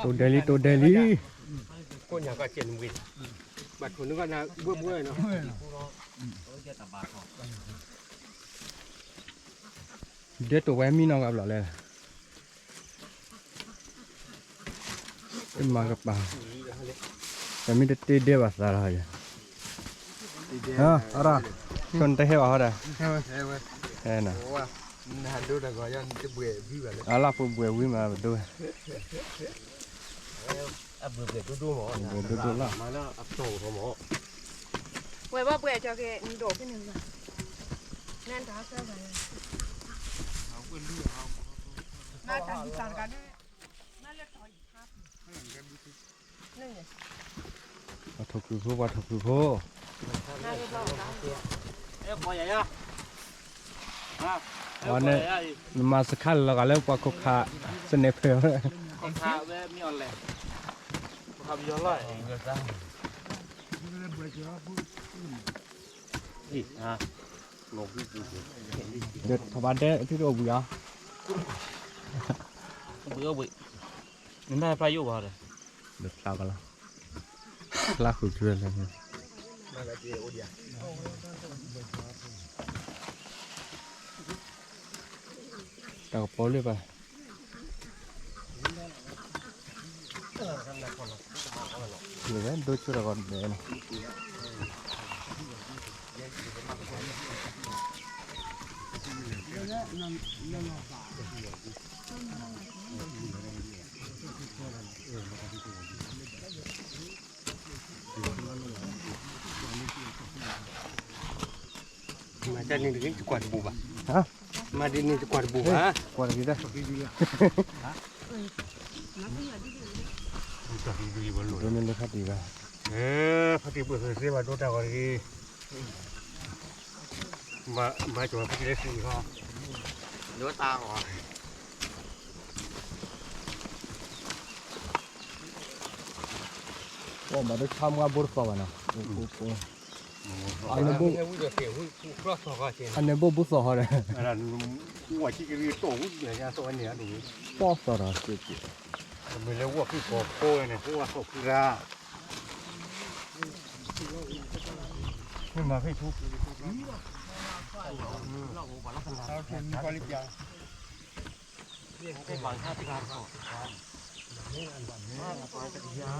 ตัวเดลี่ก้นอย่างก็เจ็ดวินบัดคนนึกว่านะเบื่อเนาะเดี๋ยวตัวไว้มีน้องกับหล่อเลยเป็นมากับป่าแต่ไม่ได้ตีเดียวสาระเลยอะไรชนแต่เหรอฮะเฮ้ยนะน่าดูนะก็ยังจะเบื่อพี่แบบอะไรพวกเบื่อวิ่งมาดูเบื่อดูหมอดูละมาแล้วอับโตหมอไว้ว่าเบื่อจะแกมีโดดขึ้นหนึ่งนั่นจะเสื้อไปน่าจะที่ต่างกันน่าเลือกต่ออีกครับนี่ถูกคือผู้ว่าถูกคือผู้น่าเลือกต่อพอใหญ่อะวันนี้มาสักขั้นแล้วก็เลิกว่าคุกขาเสนอเพลเลยคุกขาเว้ยมีอะไรคุกขาย้อนเลยนี่งงที่สุดเด็ดทบานเด้ที่เราเบื่อนี่แม่ไปอยู่บ่เลยเด็ดเรากันละลากคือเรื่องอะไรแต่ก็โป้เลยไปหรือว่าดูชุดก่อนเดี๋ยวนะมาจะนี่ถึงกวาดบุบอ่ะฮะมาดินี่จะกวาดบุบอ่ะกวาดกี่ได้ดูมันเลยครับดีป่ะพอดีเปิดเสียมาดูดาวดีมาจวบพอดีได้สี่ข้อเนื้อตาอ่ะว่ามาได้ทำงานบุญสวรรค์นะอันนี้บุบุษเหรออันนั้นว่าที่คือโต้เนี่ยยาโซ่เนี่ยดูป้อสระสิไม่เรียกว่าคือโก้เนี่ยเพราะว่าโก้คือราขึ้นมาให้ทุกเราเห็นกอลิบยาเรียกให้บางชาติการเขานี่อันบันนี่ปลายตะกี้ยา